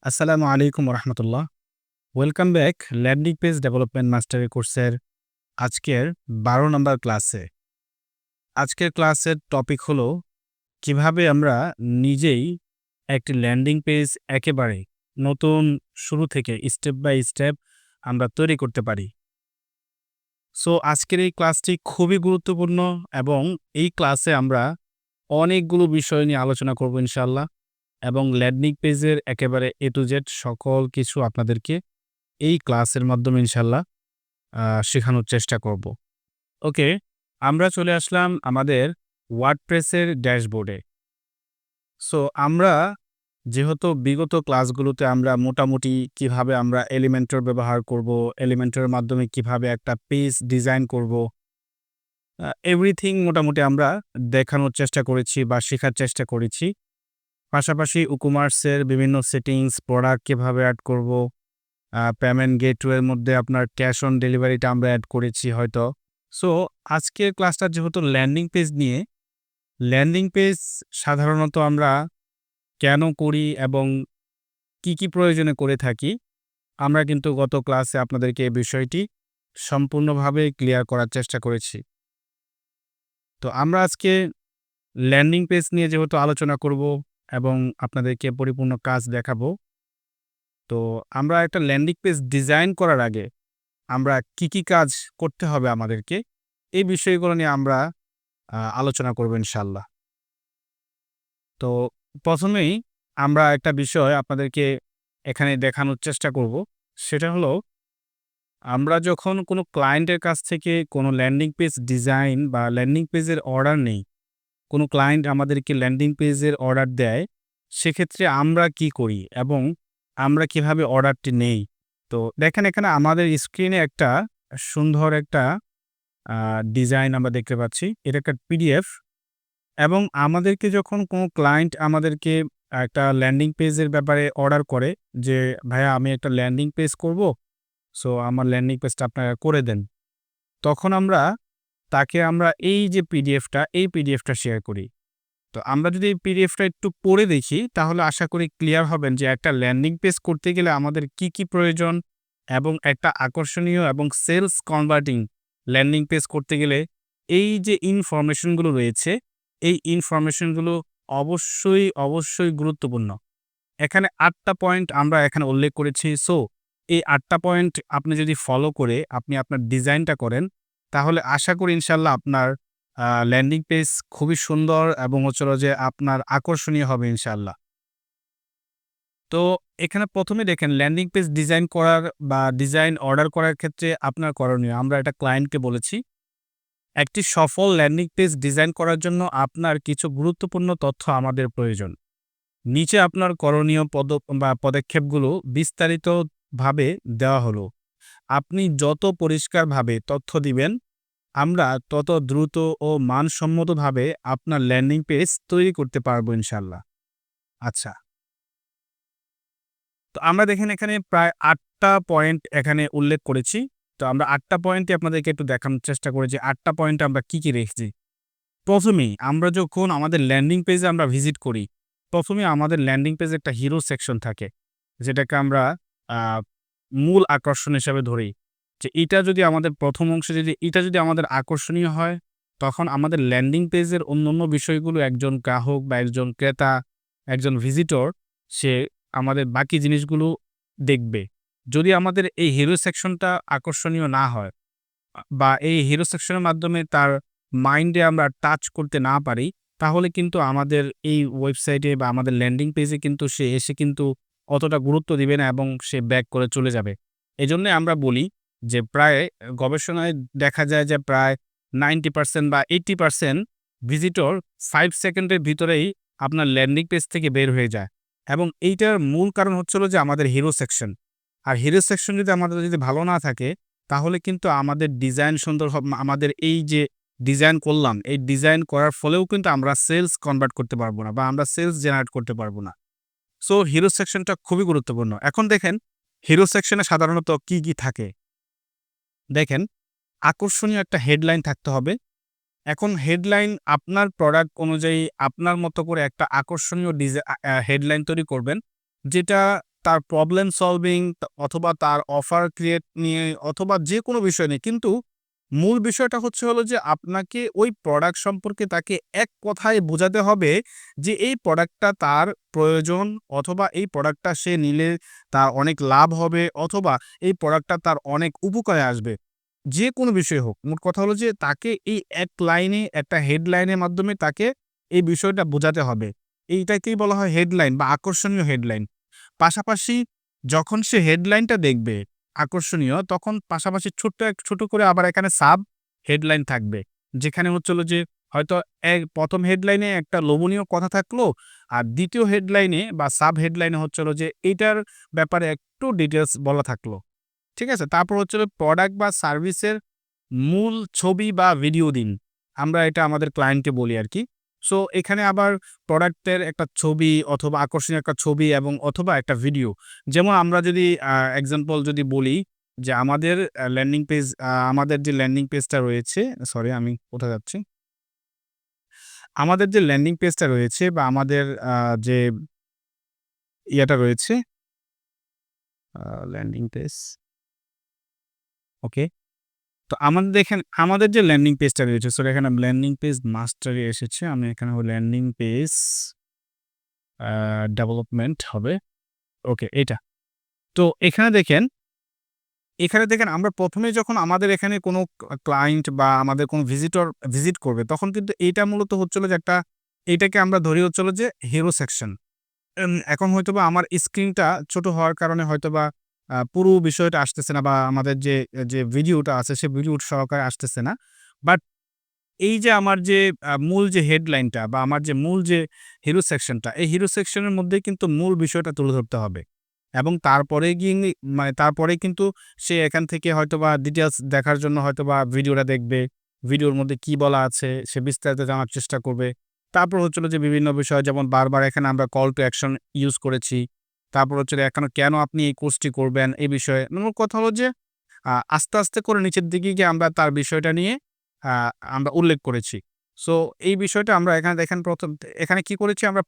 আসসালামু আলাইকুম রহমতুল্লাহ। Welcome back landing page development mastery কোর্সের আজকের ১২ নম্বর ক্লাসে। আজকের ক্লাসের টপিক হলো কিভাবে আমরা নিজেই একটি ল্যান্ডিং পেজ একেবারে নতুন শুরু থেকে স্টেপ বাই স্টেপ আমরা তৈরি করতে পারি। সো আজকের এই ক্লাসটি খুবই গুরুত্বপূর্ণ এবং এই ক্লাসে আমরা অনেকগুলো বিষয় নিয়ে আলোচনা করব ইনশাআল্লাহ, এবং ল্যান্ডিং পেজের একেবারে এ টু জেড সকল কিছু আপনাদেরকে এই ক্লাসের মাধ্যমে ইনশাআল্লাহ শেখানোর চেষ্টা করব। ওকে, আমরা চলে আসলাম আমাদের ওয়ার্ডপ্রেসের ড্যাশবোর্ডে। সো আমরা যেহেতু বিগত ক্লাসগুলোতে আমরা মোটামুটি কিভাবে আমরা এলিমেন্টর ব্যবহার করব, এলিমেন্টরের মাধ্যমে কিভাবে একটা পেজ ডিজাইন করব, এভরিথিং মোটামুটি আমরা দেখানোর চেষ্টা করেছি বা শেখার চেষ্টা করেছি। পাশাপাশি ই-কমার্সের বিভিন্ন সেটিংস, প্রোডাক্ট কিভাবে অ্যাড করব, পেমেন্ট গেটওয়ের মধ্যে আপনার ক্যাশ অন ডেলিভারিটা আমরা অ্যাড করেছি হয়তো। সো আজকের ক্লাসটা যেহেতু ল্যান্ডিং পেজ নিয়ে, ল্যান্ডিং পেজ সাধারণত আমরা কেন করি এবং কি প্রয়োজনে করে থাকি, আমরা কিন্তু গত ক্লাসে আপনাদেরকে এই বিষয়টি সম্পূর্ণভাবে ক্লিয়ার করার চেষ্টা করেছি। তো আমরা আজকে ল্যান্ডিং পেজ নিয়ে যেহেতু আলোচনা করব এবং আপনাদেরকে পরিপূর্ণ কাজ দেখাবো, তো আমরা একটা ল্যান্ডিং পেজ ডিজাইন করার আগে আমরা কি কাজ করতে হবে আমাদেরকে, এই বিষয়গুলো নিয়ে আমরা আলোচনা করব ইনশাআল্লাহ। তো প্রথমেই আমরা একটা বিষয় আপনাদেরকে এখানে দেখানোর চেষ্টা করব। সেটা হলো, আমরা যখন কোনো ক্লায়েন্টের কাছ থেকে কোনো ল্যান্ডিং পেজ ডিজাইন বা ল্যান্ডিং পেজের অর্ডার নেই, কোনো ক্লায়েন্ট আমাদেরকে ল্যান্ডিং পেজের অর্ডার দেয়, সেক্ষেত্রে আমরা কি করি এবং আমরা কিভাবে অর্ডারটি নেই। তো দেখেন, এখানে আমাদের স্ক্রিনে একটা সুন্দর একটা ডিজাইন আমরা দেখতে পাচ্ছি। এটা একটা পিডিএফ, এবং আমাদেরকে যখন কোনো ক্লায়েন্ট আমাদেরকে একটা ল্যান্ডিং পেজের ব্যাপারে অর্ডার করে যে, "ভাইয়া আমি একটা ল্যান্ডিং পেজ করব, সো আমার ল্যান্ডিং পেজটা আপনারা করে দেন।" তখন তাকে আমরা এই যে পিডিএফটা শেয়ার করি। তো আমরা যদি এই পিডিএফটা একটু পড়ে দেখি, তাহলে আশা করি ক্লিয়ার হবেন যে একটা ল্যান্ডিং পেজ করতে গেলে আমাদের কি প্রয়োজন, এবং একটা আকর্ষণীয় এবং সেলস কনভার্টিং ল্যান্ডিং পেজ করতে গেলে এই যে ইনফরমেশনগুলো রয়েছে, এই ইনফরমেশনগুলো অবশ্যই গুরুত্বপূর্ণ। এখানে ৮ টা পয়েন্ট আমরা এখানে উল্লেখ করেছি। সো এই ৮ টা পয়েন্ট আপনি যদি ফলো করে আপনি আপনার ডিজাইনটা করেন, তাহলে আশা করি ইনশাআল্লাহ আপনার ল্যান্ডিং পেজ খুবই সুন্দর এবং হচ্ছে হলো যে আপনার আকর্ষণীয় হবে ইনশাআল্লাহ। তো এখানে ১ম এ দেখেন, ল্যান্ডিং পেজ ডিজাইন করার বা ডিজাইন অর্ডার করার ক্ষেত্রে আপনার করণীয়, আমরা এটা ক্লায়েন্টকে বলেছি, একটি সফল ল্যান্ডিং পেজ ডিজাইন করার জন্য আপনার কিছু গুরুত্বপূর্ণ তথ্য আমাদের প্রয়োজন। নিচে আপনার করণীয় পদক্ষেপগুলো বিস্তারিতভাবে দেওয়া হলো। আপনি যত পরিষ্কারভাবে তথ্য দিবেন, আমরা তত দ্রুত ও মানসম্মতভাবে আপনার ল্যান্ডিং পেজ তৈরি করতে পারবো ইনশাআল্লাহ। আচ্ছা, তো আমরা দেখেন এখানে প্রায় ৮ টা পয়েন্ট এখানে উল্লেখ করেছি। তো আমরা ৮ টা পয়েন্টই আপনাদেরকে একটু দেখানোর চেষ্টা করেছি। ৮ টা পয়েন্টে আমরা কি রেখেছি। প্রথমেই আমরা যখন আমাদের ল্যান্ডিং পেজে আমরা ভিজিট করি, প্রথমেই আমাদের ল্যান্ডিং পেজে একটা হিরো সেকশন থাকে, যেটাকে আমরা আ মূল আকর্ষণ হিসেবে ধরি। যে এটা যদি আমাদের ১ম অংশে এটা যদি আমাদের আকর্ষণীয় হয়, তখন আমাদের ল্যান্ডিং পেজের অন্যান্য বিষয়গুলো একজন গ্রাহক বা একজন ক্রেতা, একজন ভিজিটর, সে আমাদের বাকি জিনিসগুলো দেখবে। যদি আমাদের এই হিরো সেকশনটা আকর্ষণীয় না হয়, বা এই হিরো সেকশনের মাধ্যমে তার মাইন্ডে আমরা টাচ করতে না পারি, তাহলে কিন্তু আমাদের এই ওয়েবসাইটে বা আমাদের ল্যান্ডিং পেজে কিন্তু সে এসে কিন্তু অতটা গুরুত্ব দিবে না এবং সে ব্যাক করে চলে যাবে। এজন্যই আমরা বলি যে প্রায় গবেষণায় দেখা যায় যে প্রায় 90% বা 80% ভিজিটর 5 সেকেন্ডের ভিতরেই আপনার ল্যান্ডিং পেজ থেকে বের হয়ে যায়, এবং এইটার মূল কারণ হচ্ছে হলো যে আমাদের হিরো সেকশন। আর হিরো সেকশন যদি আমাদের ভালো না থাকে, তাহলে কিন্তু আমাদের ডিজাইন সুন্দর আমাদের এই যে ডিজাইন করলাম, এই ডিজাইন করার ফলেও কিন্তু আমরা সেলস কনভার্ট করতে পারবো না বা আমরা সেলস জেনারেট করতে পারবো না। সো হিরো সেকশনটা খুবই গুরুত্বপূর্ণ। এখন দেখেন, হিরো সেকশনে সাধারণত কি থাকে? দেখেন, আকর্ষণীয় একটা হেডলাইন থাকতে হবে। এখন হেডলাইন আপনার প্রোডাক্ট অনুযায়ী আপনার মতো করে একটা আকর্ষণীয় হেডলাইন তৈরি করবেন, যেটা তার প্রবলেম সলভিং অথবা তার অফার ক্রিয়েট নিয়ে অথবা যেকোনো বিষয় নিয়ে। কিন্তু মূল বিষয়টা হলো যে আপনাকে ওই প্রোডাক্ট সম্পর্কে তাকে এক কথায় বোঝাতে হবে যে এই প্রোডাক্টটা তার প্রয়োজন অথবা এই প্রোডাক্টটা সে নিলে তার অনেক লাভ হবে অথবা এই প্রোডাক্টটা তার অনেক উপকারে আসবে। যেকোনো বিষয় হোক। মোট কথা হলো যে তাকে এই এক লাইনে একটা হেডলাইনের মাধ্যমে তাকে এই বিষয়টা বোঝাতে হবে। এইটাকেই বলা হয় হেডলাইন বা আকর্ষণীয় হেডলাইন। পাশাপাশি যখন সে হেডলাইনটা দেখবে আকর্ষণীয়, তখন পাশাপাশি ছোট করে আবার এখানে সাব হেডলাইন থাকবে। যেখানে হলো যে হয়তো ১ম হেডলাইনে একটা লোভনীয় কথা থাকলো, আর ২য় হেডলাইনে বা সাব হেডলাইনে হলো যে এইটার ব্যাপারে একটু ডিটেইলস বলা থাকলো। ঠিক আছে? তারপর হলো প্রোডাক্ট বা সার্ভিসের মূল ছবি বা ভিডিও দিন। আমরা এটা আমাদের ক্লায়েন্টকে বলি আরকি। সো এখানে আবার প্রোডাক্টের একটা ছবি অথবা আকর্ষণীয় একটা ছবি এবং অথবা একটা ভিডিও। যেমন আমরা যদি এক্সাম্পল যদি বলি যে আমাদের ল্যান্ডিং পেজ আমাদের যে ল্যান্ডিং পেজটা রয়েছে, সরি আমি কোথায় যাচ্ছি? আমাদের যে ল্যান্ডিং পেজটা রয়েছে বা আমাদের যে ইয়েটা রয়েছে ল্যান্ডিং পেজ, ওকে। তো আমাদের যে ল্যান্ডিং পেজটা রয়েছে, সরি এখানে ল্যান্ডিং পেজ মাস্টারে এসেছে। আমি এখানে ল্যান্ডিং পেজ ডেভেলপমেন্ট হবে। ওকে এটা। তো এখানে দেখেন আমরা ১ম এ যখন আমাদের এখানে কোনো ক্লায়েন্ট বা আমাদের কোনো ভিজিট করবে, তখন কিন্তু এইটা মূলত হলো যে এইটাকে আমরা ধরি হলো যে হিরো সেকশন। এখন হয়তোবা আমার স্ক্রিনটা ছোট হওয়ার কারণে হয়তোবা পুরো বিষয়টা আসতেছে না বা আমাদের যে ভিডিওটা আছে সে ভিডিও সহকারে আসতেছে না। বাট এই যে আমার যে মূল যে হেডলাইনটা বা আমার যে মূল যে হিরো সেকশনটা, এই হিরো সেকশনের মধ্যেই কিন্তু মূল বিষয়টা তুলে ধরতে হবে। এবং তারপরে গিয়ে মানে তারপরেই কিন্তু সে এখান থেকে হয়তোবা ডিটেইলস দেখার জন্য হয়তোবা ভিডিওটা দেখবে। ভিডিওর মধ্যে কি বলা আছে সে বিস্তারিত জানার চেষ্টা করবে। তারপর হলো যে বিভিন্ন বিষয় যেমন বারবার এখানে আমরা কল টু অ্যাকশন ইউজ করেছি। তারপর হচ্ছে এখানে কেন আপনি এই কোর্সটি করবেন এই বিষয়ে। মূল কথা হলো যে আস্তে করে নিচের দিকে গিয়ে আমরা তার বিষয়টা নিয়ে আ আমরা উল্লেখ করেছি। সো এই বিষয়টা আমরা এখানে দেখেন এখানে কি করেছি আমরা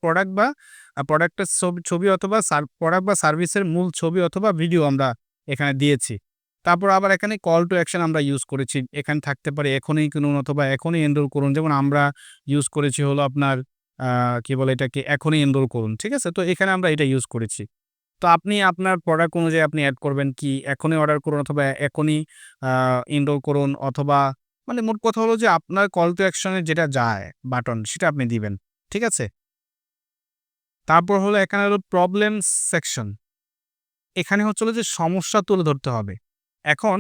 প্রোডাক্টের ছবি অথবা প্রোডাক্ট বা সার্ভিসের মূল ছবি অথবা ভিডিও আমরা এখানে দিয়েছি। তারপর আবার এখানে কল টু অ্যাকশন আমরা ইউজ করেছি। এখানে থাকতে পারে এখনই কিনুন অথবা এখনই এনরোল করুন। যেমন আমরা ইউজ করেছি হলো আপনার আ কি বলে এটাকে এখনই এনরোল করুন। ঠিক আছে? তো এখানে আমরা এটা ইউজ করেছি। তো আপনি আপনার প্রোডাক্ট অনুযায়ী আপনি এড করবেন কি এখনই অর্ডার করুন অথবা এখনই আ এনরোল করুন অথবা মানে মোট কথা হলো যে আপনার কল টু অ্যাকশন এ যেটা যায় বাটন সেটা আপনি দিবেন। ঠিক আছে? তারপর হলো এখানে হলো প্রবলেম সেকশন। এখানে হলো যে সমস্যা তুলে ধরতে হবে। এখন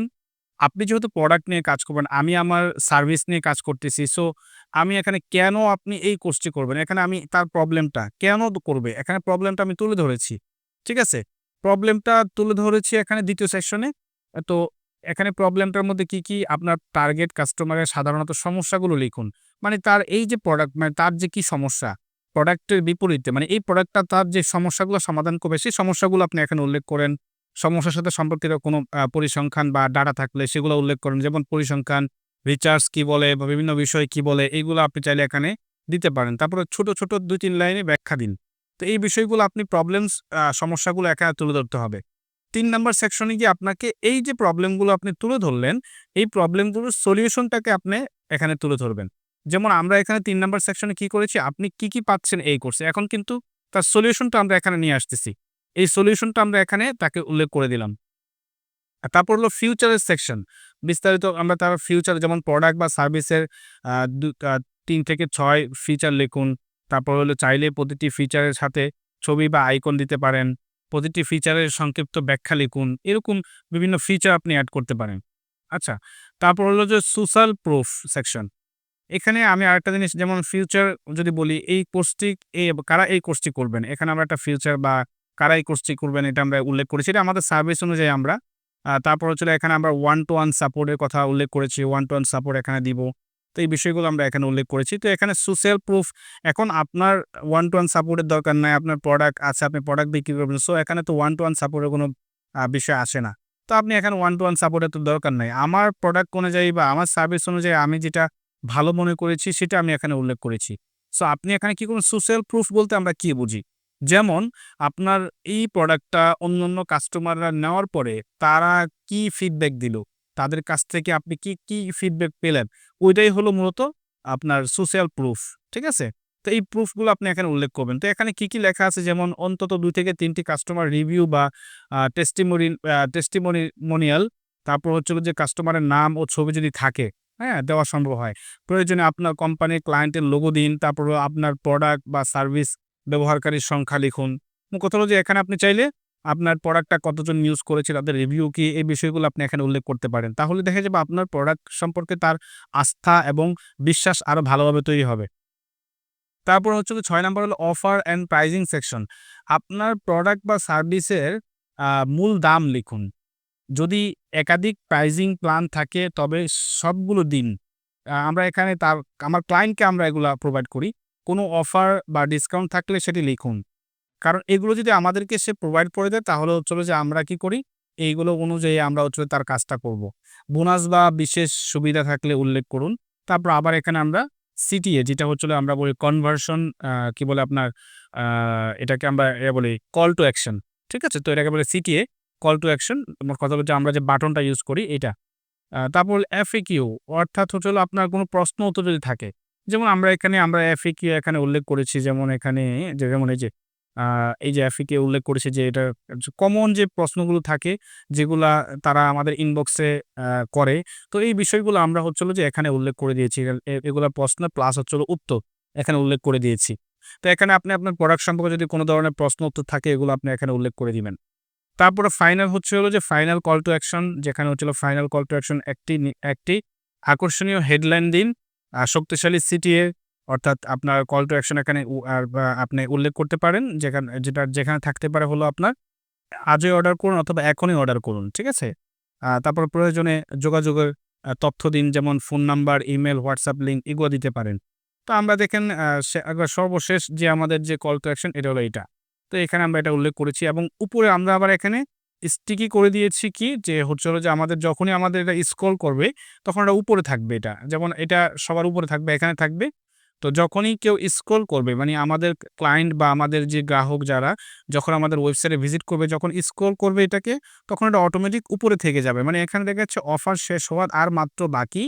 আপনি যেহেতু প্রোডাক্ট নিয়ে কাজ করবেন, আমি আমার সার্ভিস নিয়ে কাজ করতেছি। সো আমি এখানে কেন আপনি এই কোর্সটি করবেন? এখানে আমি তার প্রবলেমটা কেন করবে? এখানে প্রবলেমটা আমি তুলে ধরেছি। ঠিক আছে? প্রবলেমটা তুলে ধরেছি এখানে ২য় সেকশনে। তো এখানে প্রবলেমটার মধ্যে কি আপনার টার্গেট কাস্টমারের সাধারণত সমস্যাগুলো লিখুন। মানে তার এই যে প্রোডাক্ট মানে তার যে কি সমস্যা? প্রোডাক্টের বিপরীতে মানে এই প্রোডাক্টটা তার যে সমস্যাগুলো সমাধান করবে সেই সমস্যাগুলো আপনি এখানে উল্লেখ করেন। সমস্যার সাথে সম্পর্কিত কোনো পরিসংখ্যান বা ডাটা থাকলে সেগুলো উল্লেখ করেন। যেমন পরিসংখ্যান, রিসার্চ কি বলে বা বিভিন্ন বিষয় কি বলে এইগুলো আপনি চাইলে এখানে দিতে পারেন। তারপরে ছোট ২-৩ লাইনে ব্যাখ্যা দিন। তো এই বিষয়গুলো আপনি সমস্যাগুলো এখানে তুলে ধরতে হবে। ৩ নাম্বার সেকশনে গিয়ে আপনাকে এই যে প্রবলেমগুলো আপনি তুলে ধরলেন, এই প্রবলেমগুলোর সলিউশনটাকে আপনি এখানে তুলে ধরবেন। যেমন আমরা এখানে ৩ নাম্বার সেকশনে কি করেছি, আপনি কি পাচ্ছেন এই কোর্সে। এখন কিন্তু তার সলিউশনটা আমরা এখানে নিয়ে আসতেছি। এই সলিউশনটা আমরা এখানে তাকে উল্লেখ করে দিলাম। আর তারপর হলো ফিউচারের সেকশন। বিস্তারিত আমরা তার ফিউচার যেমন প্রোডাক্ট বা সার্ভিসের আ দু আ ৩ থেকে ৬ ফিচার লিখুন। তারপর হলো চাইলে প্রতিটি ফিচারের সাথে ছবি বা আইকন দিতে পারেন। প্রতিটি ফিচারের সংক্ষিপ্ত ব্যাখ্যা লিখুন। এরকম বিভিন্ন ফিচার আপনি এড করতে পারেন। আচ্ছা, তারপর হলো যে সোশ্যাল প্রুফ সেকশন। এখানে আমি আরেকটা জিনিস যেমন ফিউচার যদি বলি এই কোর্সটি কারা এই কোর্সটি করবেন। এখানে আমরা একটা ফিউচার বা কারা এই কোর্সটি করবেন এটা আমরা উল্লেখ করেছি। এটা আমাদের সার্ভিস অনুযায়ী আমরা তারপর এখানে আমরা ওয়ান টু ওয়ান সাপোর্ট এর কথা উল্লেখ করেছি। ওয়ান টু ওয়ান সাপোর্ট এখানে দিব। তো এই বিষয়গুলো আমরা এখানে উল্লেখ করেছি। তো এখানে সোশ্যাল প্রুফ এখন আপনার ওয়ান টু ওয়ান সাপোর্ট এর দরকার নাই। আপনার প্রোডাক্ট আছে, আপনি প্রোডাক্ট বিক্রি করবেন। সো এখানে তো ওয়ান টু ওয়ান সাপোর্ট এর কোনো বিষয় আসে না। তো আপনি এখানে ওয়ান টু ওয়ান সাপোর্ট এর তো দরকার নাই। আমার প্রোডাক্ট অনুযায়ী বা আমার সার্ভিস অনুযায়ী আমি যেটা ভালো মনে করেছি সেটা আমি এখানে উল্লেখ করেছি। সো আপনি এখানে কি করুন সোশ্যাল প্রুফ বলতে আমরা কি বুঝি? যেমন আপনার এই প্রোডাক্টটা অন্যান্য কাস্টমাররা নেওয়ার পরে তারা কি ফিডব্যাক দিল? তাদের কাছ থেকে আপনি কি ফিডব্যাক পেলেন? ওইটাই হলো মূলত আপনার সোশ্যাল প্রুফ। ঠিক আছে? তো এই প্রুফগুলো আপনি এখানে উল্লেখ করবেন। তো এখানে কি লেখা আছে যেমন অন্তত ২ থেকে ৩ টি কাস্টমার রিভিউ বা টেস্টিমোনিয়াল তারপর হচ্ছে হলো যে কাস্টমারের নাম ও ছবি যদি থাকে, হ্যাঁ? দেওয়া সম্ভব হয়। প্রয়োজনে আপনার কোম্পানির ক্লায়েন্টের লোগো দিন। তারপর হলো আপনার প্রোডাক্ট বা সার্ভিস ব্যবহারকারীর সংখ্যা লিখুন। মোট কথা হলো যে এখানে আপনি চাইলে আপনার প্রোডাক্টটা কতজন ইউজ করেছে, তাদের রিভিউ কি, এই বিষয়গুলো আপনি এখানে উল্লেখ করতে পারেন। তাহলে দেখা যাবে আপনার প্রোডাক্ট সম্পর্কে তার আস্থা এবং বিশ্বাস আরো ভালোভাবে তৈরি হবে। তারপর হচ্ছে হলো ৬ নাম্বার হলো অফার অ্যান্ড প্রাইজিং সেকশন। আপনার প্রোডাক্ট বা সার্ভিসের মূল দাম লিখুন। যদি একাধিক প্রাইজিং প্ল্যান থাকে তবে সবগুলো দিন। আমরা এখানে আমার ক্লায়েন্টকে আমরা এগুলা প্রোভাইড করি। কোনো অফার বা ডিসকাউন্ট থাকলে সেটি লিখুন। কারণ এগুলো যদি আমাদেরকে সে প্রোভাইড করে দেয় তাহলে হচ্ছে হলো যে আমরা কি করি? এইগুলো অনুযায়ী আমরা হচ্ছে তার কাজটা করব। বোনাস বা বিশেষ সুবিধা থাকলে উল্লেখ করুন। তারপর আবার এখানে আমরা সিটিএ যেটা হচ্ছে হলো আমরা বলি কনভার্সন কি বলে আপনার আ এটাকে আমরা বলি কল টু অ্যাকশন। ঠিক আছে? তো এটাকে বলে সিটিএ কল টু অ্যাকশন। মোট কথা হচ্ছে আমরা যে বাটনটা ইউজ করি এটা। তারপর এফএকিউ অর্থাৎ হচ্ছে হলো আপনার কোনো প্রশ্ন উত্তর যদি থাকে। যেমন আমরা এফএকিউ এখানে উল্লেখ করেছি যেমন এখানে যেমন এই যে এফএকিউ উল্লেখ করেছি যে এটা কমন যে প্রশ্নগুলো থাকে যেগুলা তারা আমাদের ইনবক্সে আ করে। তো এই বিষয়গুলো আমরা হচ্ছে হলো যে এখানে উল্লেখ করে দিয়েছি। এগুলা প্রশ্ন প্লাস হচ্ছে হলো উত্তর এখানে উল্লেখ করে দিয়েছি। তো এখানে আপনি আপনার প্রোডাক্ট সম্পর্কে যদি কোনো ধরনের প্রশ্ন উত্তর থাকে এগুলো আপনি এখানে উল্লেখ করে দিবেন। তারপরে ফাইনাল হচ্ছে হলো যে ফাইনাল কল টু অ্যাকশন যেখানে হচ্ছে হলো ফাইনাল কল টু অ্যাকশন একটি আকর্ষণীয় হেডলাইন দিন। শক্তিশালী সিটিএ অর্থাৎ আপনার কল টু অ্যাকশন এখানে বা আপনি উল্লেখ করতে পারেন যেখানে থাকতে পারে হলো আপনার আজই অর্ডার করুন অথবা এখনই অর্ডার করুন। ঠিক আছে? তারপর প্রয়োজনে যোগাযোগের তথ্য দিন যেমন phone number, email, WhatsApp link এগুলো দিতে পারেন। তো আমরা দেখেন একবার সর্বশেষ যে আমাদের যে কল টু অ্যাকশন এটা হলো এইটা। তো এখানে আমরা এটা উল্লেখ করেছি এবং উপরে আমরা আবার এখানে স্টিকি করে দিয়েছি কি যে হচ্ছে হলো যে আমাদের যখনই আমাদের এটা স্ক্রল করবে তখন এটা উপরে থাকবে এটা। যেমন এটা সবার উপরে থাকবে, এখানে থাকবে। তো যখনই কেউ স্ক্রল করবে মানে আমাদের ক্লায়েন্ট বা আমাদের যে গ্রাহক যারা যখন আমাদের ওয়েবসাইটে ভিজিট করবে, যখন স্ক্রল করবে এটাকে তখন এটা অটোমেটিক উপরে থেকে যাবে। মানে এখানে দেখা যাচ্ছে অফার শেষ হওয়ার আর মাত্র বাকি।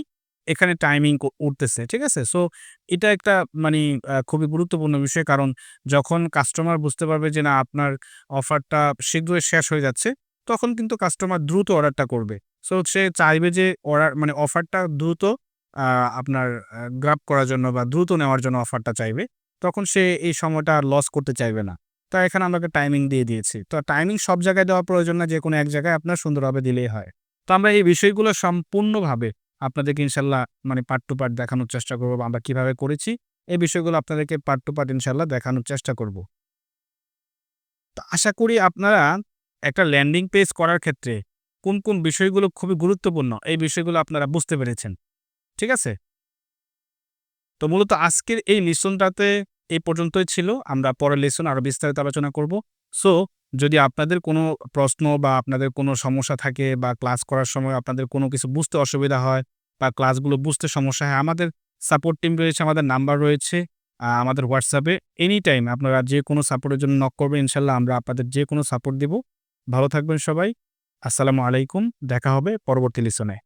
এখানে টাইমিং উঠতেছে। ঠিক আছে? সো এটা একটা মানি খুবই গুরুত্বপূর্ণ বিষয়। কারণ যখন কাস্টমার বুঝতে পারবে যে না আপনার অফারটা শীঘ্রই শেষ হয়ে যাচ্ছে, তখন কিন্তু কাস্টমার দ্রুত অর্ডারটা করবে। সো সে চাইবে যে মানে অফারটা দ্রুত আ আপনার গ্রাব করার জন্য বা দ্রুত নেওয়ার জন্য অফারটা চাইবে। তখন সে এই সময়টা আর লস করতে চাইবে না। তো এখানে আমরা একটা টাইমিং দিয়ে দিয়েছি। তো টাইমিং সব জায়গায় দেওয়া প্রয়োজন না, যেকোনো এক জায়গায় আপনার সুন্দরভাবে দিলেই হয়। তো আমরা এই বিষয়গুলো সম্পূর্ণভাবে আপনাদেরকে ইনশাআল্লাহ মানে পার্ট টু পার্ট দেখানোর চেষ্টা করব। আমরা কিভাবে করেছি, এই বিষয়গুলো আপনাদেরকে পার্ট টু পার্ট ইনশাআল্লাহ দেখানোর চেষ্টা করব। তো আশা করি আপনারা একটা ল্যান্ডিং পেজ করার ক্ষেত্রে কোন বিষয়গুলো খুবই গুরুত্বপূর্ণ, এই বিষয়গুলো আপনারা বুঝতে পেরেছেন। ঠিক আছে? তো মূলত আজকের এই লিসনটাতে এই পর্যন্তই ছিল। আমরা পরের লিসন আরো বিস্তারিত আলোচনা করব। সো যদি আপনাদের কোনো প্রশ্ন বা আপনাদের কোনো সমস্যা থাকে বা ক্লাস করার সময় আপনাদের কোনো কিছু বুঝতে অসুবিধা হয় বা ক্লাসগুলো বুঝতে সমস্যা হয়, আমাদের সাপোর্ট টিম রয়েছে, আমাদের নাম্বার রয়েছে আমাদের WhatsApp এ। এনিটাইম আপনারা যেকোনো সাপোর্টের জন্য নক করবেন। ইনশাআল্লাহ আমরা আপনাদের যেকোনো সাপোর্ট দিব। ভালো থাকবেন সবাই। আসসালামু আলাইকুম। দেখা হবে পরবর্তী লিসনে।